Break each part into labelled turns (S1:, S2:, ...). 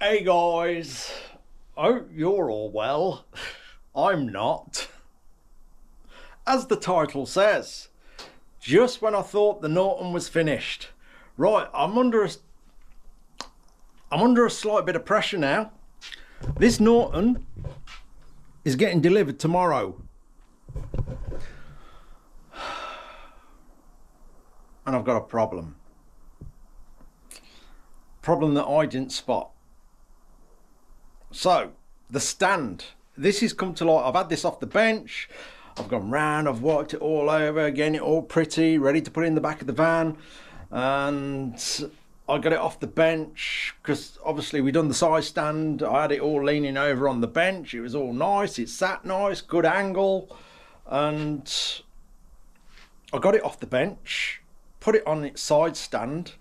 S1: Hey guys, hope you're all well. I'm not. As the title says, just when I thought the Norton was finished. Right, I'm under a slight bit of pressure now. This Norton is getting delivered tomorrow. And I've got a problem. Problem that I didn't spot. So, the stand. This has come to light. I've had this off the bench. I've gone round, I've worked it all over, getting it all pretty, ready to put it in the back of the van. And I got it off the bench because obviously we done the side stand. I had it all leaning over on the bench. It was all nice. It sat nice, good angle. And I got it off the bench, put it on its side stand,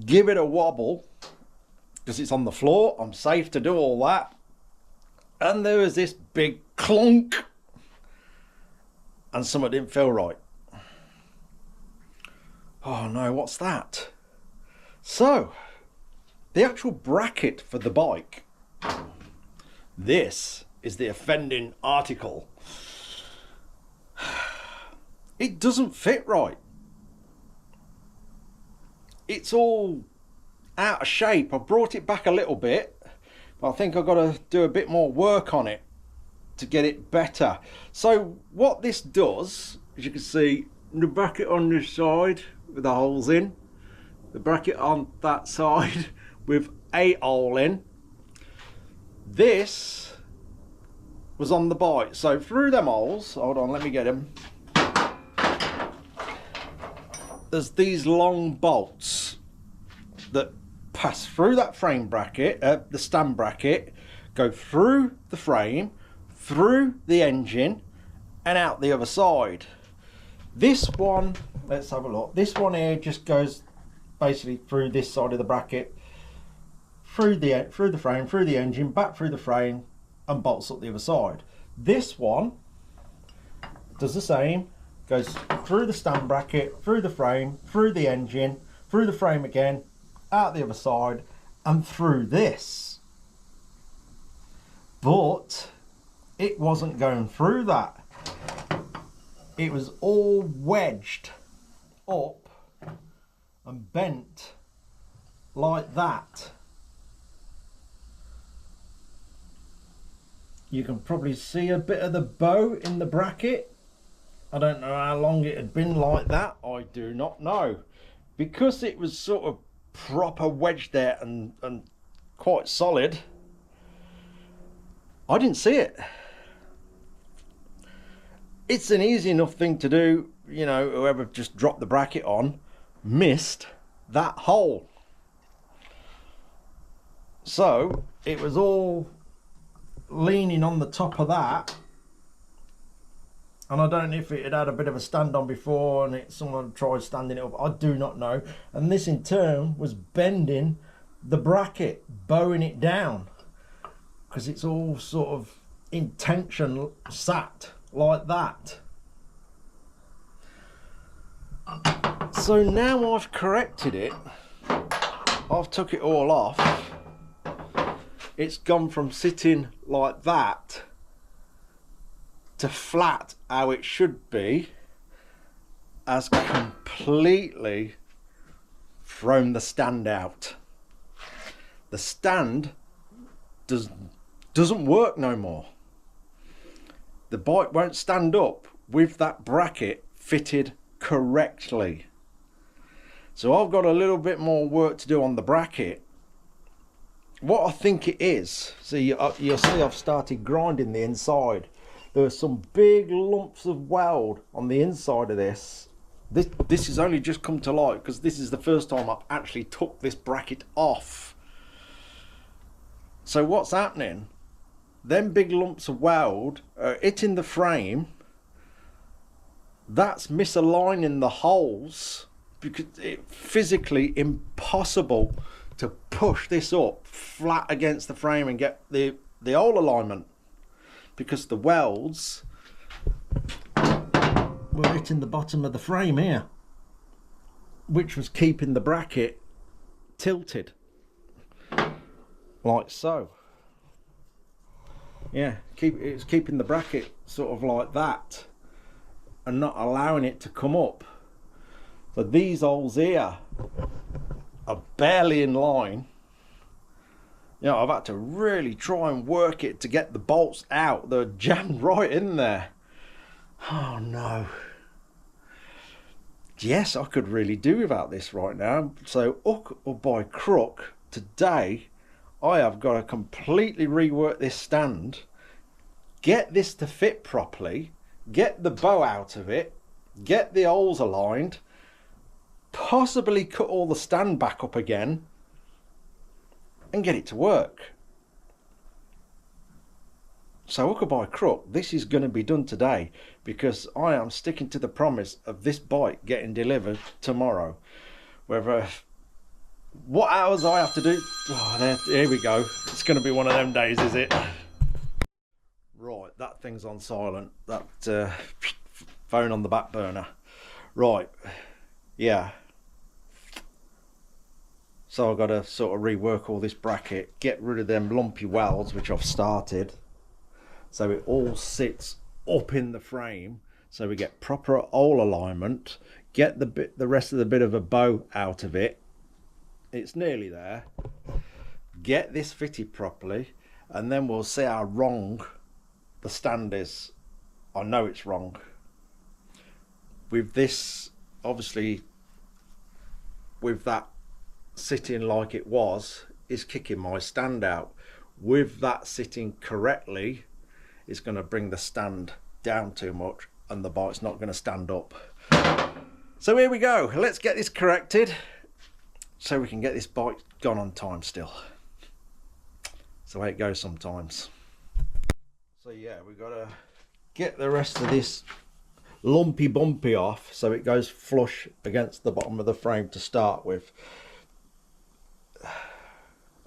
S1: give it a wobble because it's on the floor. I'm safe to do all that. And there was this big clunk. And something didn't feel right. Oh no, what's that? So, the actual bracket for the bike. This is the offending article. It doesn't fit right. It's all out of shape. I brought it back a little bit, but I think I've got to do a bit more work on it to get it better. So what this does, as you can see, the bracket on this side with the holes in, the bracket on that side with a hole in. This was on the bike, so through them holes, hold on, let me get them. There's these long bolts that pass through that frame bracket, the stand bracket, go through the frame, through the engine and out the other side. This one, let's have a look. This one here just goes basically through this side of the bracket, through the frame, through the engine, back through the frame and bolts up the other side. This one does the same, goes through the stand bracket, through the frame, through the engine, through the frame again, out the other side and through this. But it wasn't going through that. It was all wedged up and bent like that. You can probably see a bit of the bow in the bracket. I don't know how long it had been like that. I do not know. Because it was sort of proper wedged there and quite solid, I didn't see it. It's an easy enough thing to do, you know, whoever just dropped the bracket on missed that hole. So it was all leaning on the top of that, and I don't know if it had a bit of a stand on before and someone tried standing it up, I do not know. And this in turn was bending the bracket, bowing it down, because it's all sort of in tension sat like that. So now I've corrected it, I've took it all off, it's gone from sitting like that to flat how it should be, has completely thrown the stand out. The stand doesn't work no more. The bike won't stand up with that bracket fitted correctly. So I've got a little bit more work to do on the bracket. What I think it is, see, you'll see I've started grinding the inside. There are some big lumps of weld on the inside of this. This has only just come to light because this is the first time I've actually took this bracket off. So what's happening? Them big lumps of weld are hitting the frame. That's misaligning the holes because it's physically impossible to push this up flat against the frame and get the hole alignment, because the welds were hitting the bottom of the frame here, which was keeping the bracket tilted. like so. Yeah, it's keeping the bracket sort of like that and not allowing it to come up. So these holes here are barely in line. You know, I've had to really try and work it to get the bolts out. They're jammed right in there. Oh no. Yes, I could really do without this right now. So hook or by crook, today I have got to completely rework this stand, get this to fit properly, get the bow out of it, get the holes aligned, possibly cut all the stand back up again and get it to work. So hook or by crook, this is going to be done today, because I am sticking to the promise of this bike getting delivered tomorrow. Whether what hours I have to do, oh, here we go. It's going to be one of them days, is it? Right, that thing's on silent. That phone on the back burner. Right, yeah. So I've got to sort of rework all this bracket, get rid of them lumpy welds, which I've started, so it all sits up in the frame, so we get proper hole alignment, get the rest of the bit of a bow out of it. It's nearly there. Get this fitted properly, and then we'll see how wrong the stand is. I know it's wrong. With this, obviously, with that sitting like it was, is kicking my stand out. With that sitting correctly, it's going to bring the stand down too much and the bike's not going to stand up. So here we go. Let's get this corrected so we can get this bike gone on time still. That's the way it goes sometimes. So yeah, we've got to get the rest of this lumpy bumpy off so it goes flush against the bottom of the frame to start with.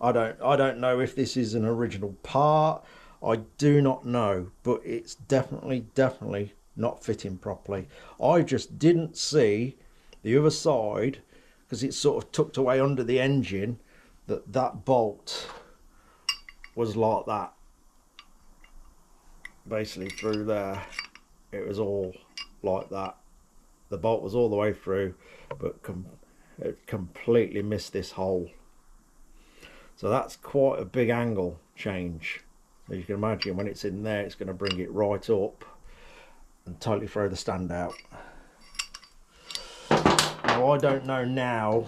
S1: I don't know if this is an original part. I do not know, but it's definitely not fitting properly. I just didn't see the other side, because it's sort of tucked away under the engine, that bolt was like that. Basically through there, it was all like that. The bolt was all the way through, but it completely missed this hole. So that's quite a big angle change. As you can imagine, when it's in there, it's going to bring it right up and totally throw the stand out. Now I don't know now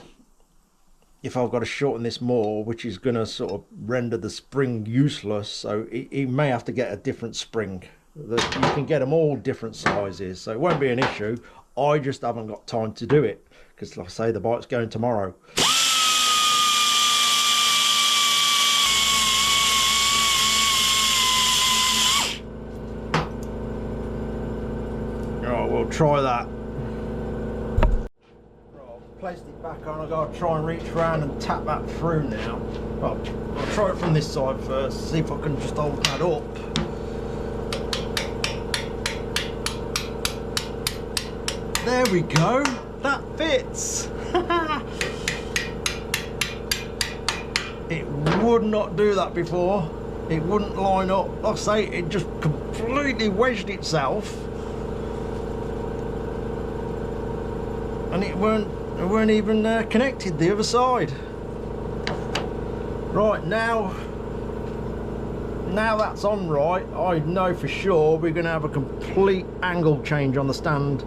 S1: if I've got to shorten this more, which is going to sort of render the spring useless. So he may have to get a different spring. You can get them all different sizes, so it won't be an issue. I just haven't got time to do it, because like I say, the bike's going tomorrow. Right, we'll try that. Placed it back on. I've got to try and reach around and tap that through now. Well, I'll try it from this side first, see if I can just hold that up. There we go, that fits. It would not do that before. It wouldn't line up. Like I say, it just completely wedged itself, and it weren't even connected the other side. Right, now that's on right, I know for sure we're going to have a complete angle change on the stand,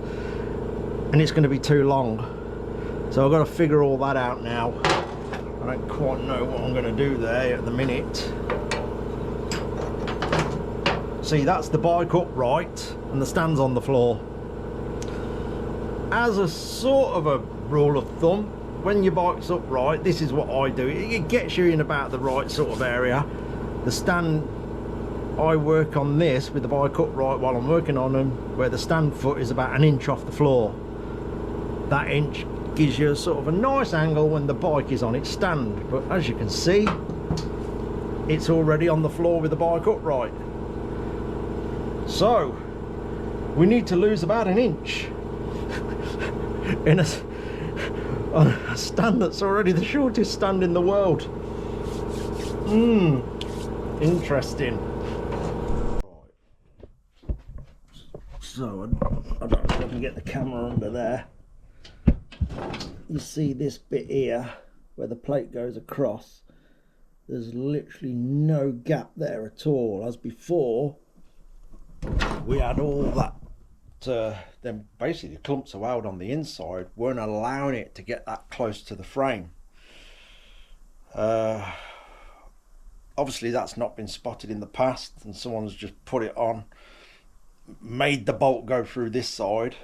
S1: and it's going to be too long. So I've got to figure all that out now. I don't quite know what I'm going to do there at the minute. See, that's the bike upright and the stand's on the floor. As a sort of a rule of thumb, when your bike's upright, this is what I do. It gets you in about the right sort of area. The stand, I work on this with the bike upright while I'm working on them, where the stand foot is about 1 inch off the floor. That inch gives you a sort of a nice angle when the bike is on its stand, but as you can see, it's already on the floor with the bike upright. So we need to lose about 1 inch on a stand that's already the shortest stand in the world. Interesting. So I don't know if I can get the camera under there. You see this bit here where the plate goes across. There's literally no gap there at all. As before, we had all that. Then basically the clumps of weld on the inside weren't allowing it to get that close to the frame. Obviously that's not been spotted in the past, and someone's just put it on, made the bolt go through this side,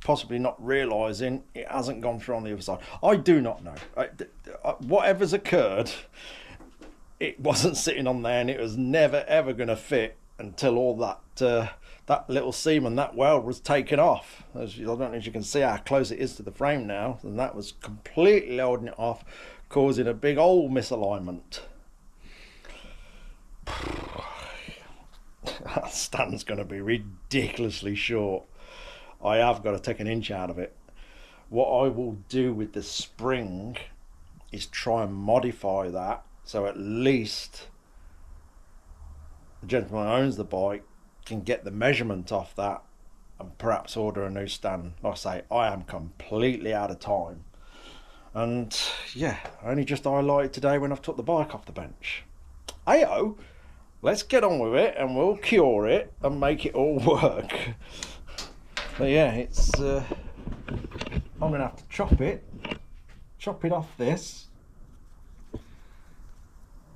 S1: possibly not realizing it hasn't gone through on the other side. I do not know. Whatever's occurred, it wasn't sitting on there, and it was never ever going to fit until all that little seam and that weld was taken off. I don't know if you can see how close it is to the frame now, and that was completely holding it off, causing a big old misalignment. That stand's going to be ridiculously short. I have got to take an inch out of it. What I will do with the spring is try and modify that, so at least the gentleman who owns the bike can get the measurement off that and perhaps order a new stand. Like I say, I am completely out of time, and yeah, I only just highlighted today when I've took the bike off the bench. Ayo, let's get on with it and we'll cure it and make it all work. But yeah, it's I'm gonna have to chop it off this,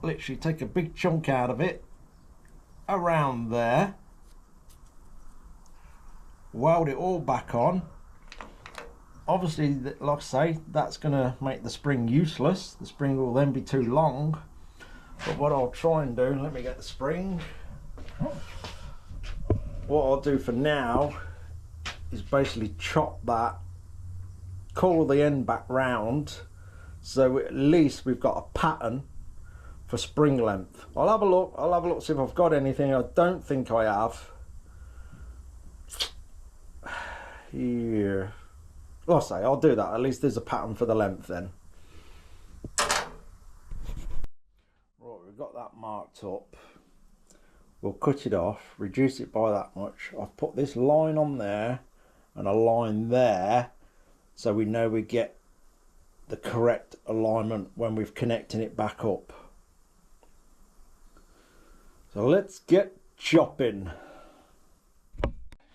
S1: literally take a big chunk out of it around there, weld it all back on. Obviously, like I say, that's gonna make the spring useless. The spring will then be too long. But what I'll try and do, let me get the spring. What I'll do for now is basically chop that, coil the end back round, so at least we've got a pattern for spring length. I'll have a look, see if I've got anything. I don't think I have. Here. Like I say, I'll do that. At least there's a pattern for the length then. Got that marked up. We'll cut it off, reduce it by that much. I've put this line on there and a line there, so we know we get the correct alignment when we've connecting it back up. So let's get chopping.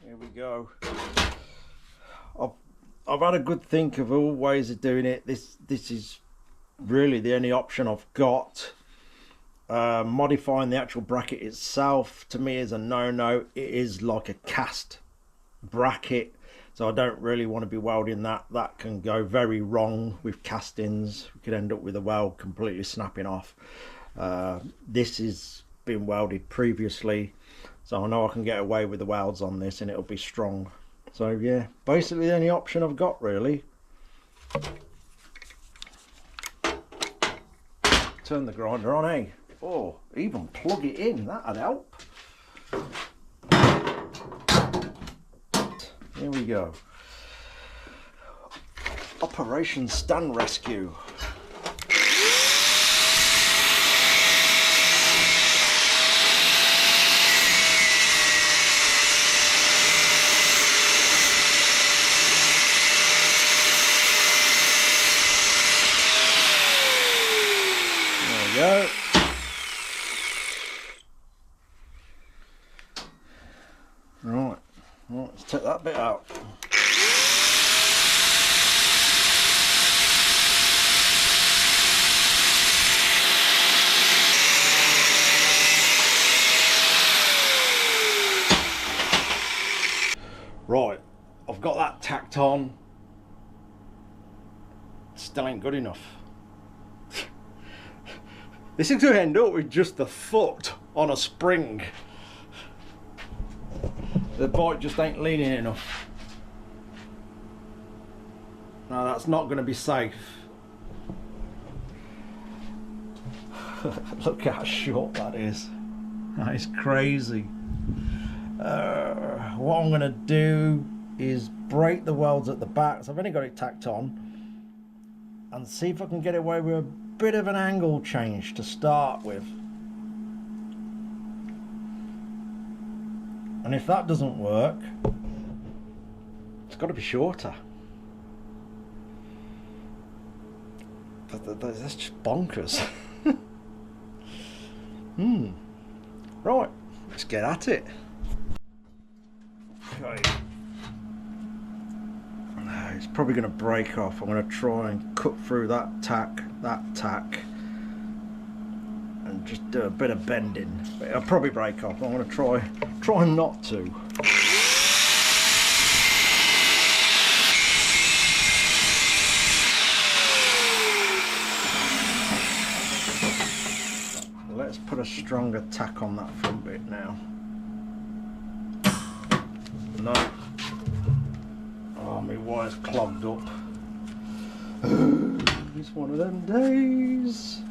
S1: Here we go. I've had a good think of all ways of doing it. This is really the only option I've got. Modifying the actual bracket itself to me is a no-no. It is like a cast bracket, so I don't really want to be welding that. That can go very wrong with castings. We could end up with a weld completely snapping off. This has been welded previously, so I know I can get away with the welds on this and it'll be strong. So yeah, basically the only option I've got really. Turn the grinder on, eh? Oh, even plug it in, that'd help. Here we go. Operation Stand Rescue. There we go. Right, well, let's take that bit out. Right, I've got that tacked on. Still ain't good enough. This is going to end up with just the foot on a spring. The bike just ain't leaning enough. No, that's not going to be safe. Look how short that is. That is crazy. What I'm going to do is break the welds at the back. So I've only got it tacked on, and see if I can get away with bit of an angle change to start with. And if that doesn't work, it's got to be shorter. That's just bonkers. Right, let's get at it. Okay. It's probably going to break off. I'm going to try and cut through that tack, and just do a bit of bending. But it'll probably break off. I'm going to try not to. Let's put a stronger tack on that front bit now. No. Oh, my wire's clogged up. It's one of them days.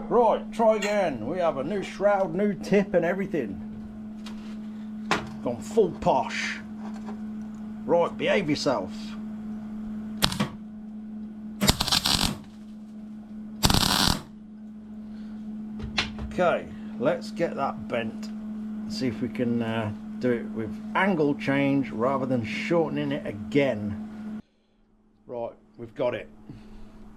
S1: Right, try again. We have a new shroud, new tip and everything. Gone full posh. Right, behave yourself. Okay, let's get that bent. See if we can do it with angle change rather than shortening it again. Right, we've got it.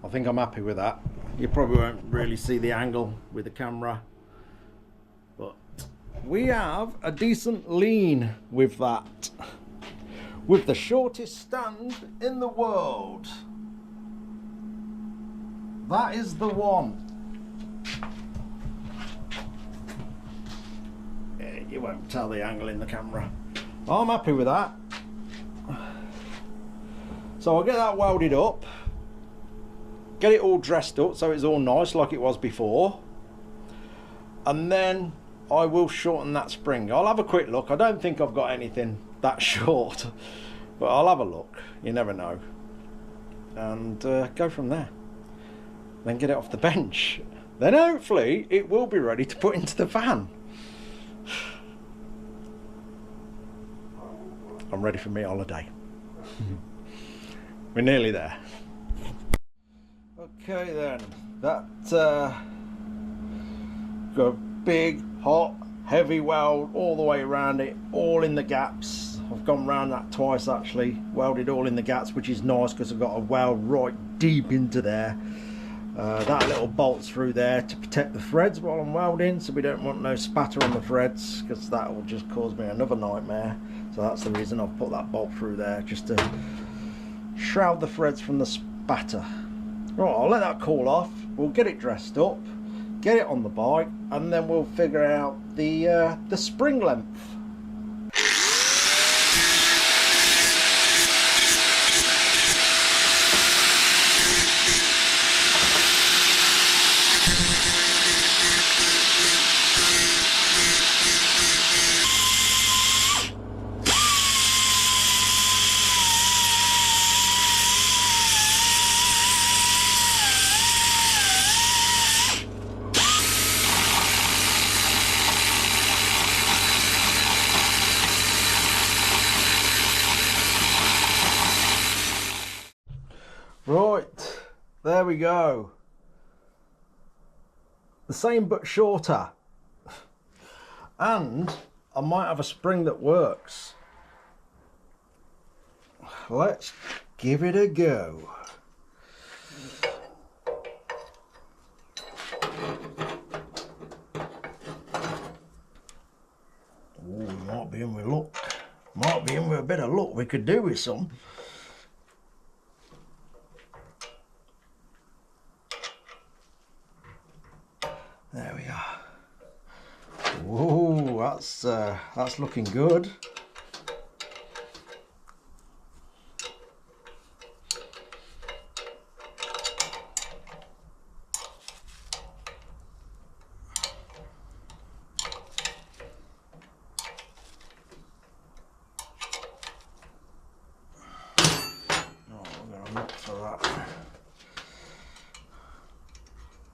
S1: I think I'm happy with that. You probably won't really see the angle with the camera, but we have a decent lean with that. With the shortest stand in the world. That is the one. You won't tell the angle in the camera. I'm happy with that. So I'll get that welded up, get it all dressed up so it's all nice like it was before, and then I will shorten that spring. I'll have a quick look. I don't think I've got anything that short, but I'll have a look. You never know. And go from there. Then get it off the bench. Then hopefully it will be ready to put into the van. I'm ready for my holiday. We're nearly there. Okay then, that got a big, hot, heavy weld all the way around it, all in the gaps. I've gone round that twice actually, welded all in the gaps, which is nice because I've got a weld right deep into there. That little bolt's through there to protect the threads while I'm welding, so we don't want no spatter on the threads because that will just cause me another nightmare. So that's the reason I've put that bolt through there, just to shroud the threads from the spatter. Right, I'll let that cool off. We'll get it dressed up, get it on the bike, and then we'll figure out the spring length. Right, there we go. The same but shorter. And I might have a spring that works. Let's give it a go. Oh, we might be in with luck. Might be in with a bit of luck. We could do with some. There we are. Whoa, that's looking good.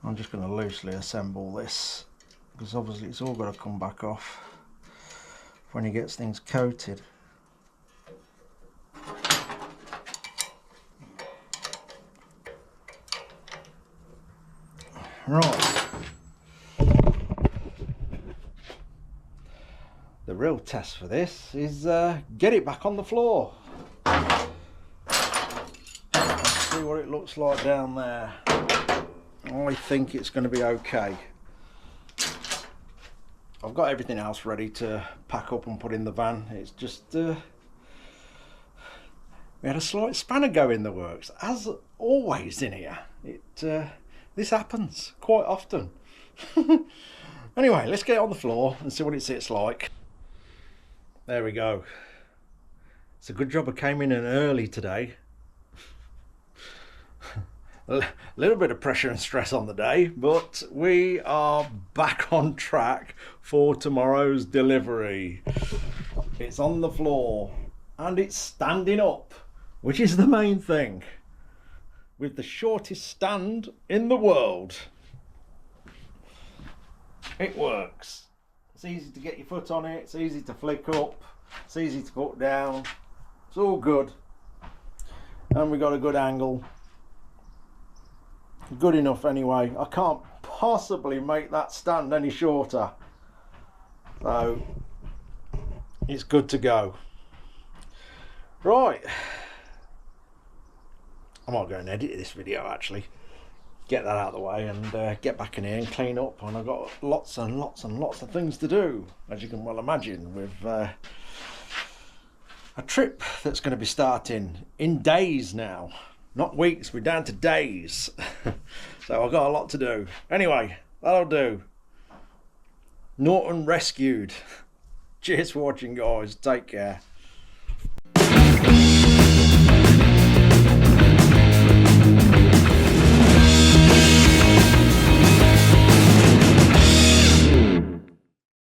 S1: I'm just going to loosely assemble this because obviously it's all got to come back off when he gets things coated. Right. The real test for this is get it back on the floor. Let's see what it looks like down there. I think it's going to be okay. I've got everything else ready to pack up and put in the van. It's just we had a slight spanner go in the works, as always in here. This happens quite often. Anyway, let's get it on the floor and see what it sits like. There we go. It's a good job I came in early today. A little bit of pressure and stress on the day, but we are back on track for tomorrow's delivery. It's on the floor and it's standing up, which is the main thing, with the shortest stand in the world. It works. It's easy to get your foot on it, it's easy to flick up, it's easy to put down, it's all good. And we got a good angle. Good enough anyway. I can't possibly make that stand any shorter, so it's good to go. Right, I might go and edit this video actually, get that out of the way and get back in here and clean up. And I've got lots and lots and lots of things to do, as you can well imagine, with a trip that's going to be starting in days now. Not weeks, we're down to days. So I've got a lot to do. Anyway, that'll do. Norton rescued. Cheers for watching, guys. Take care.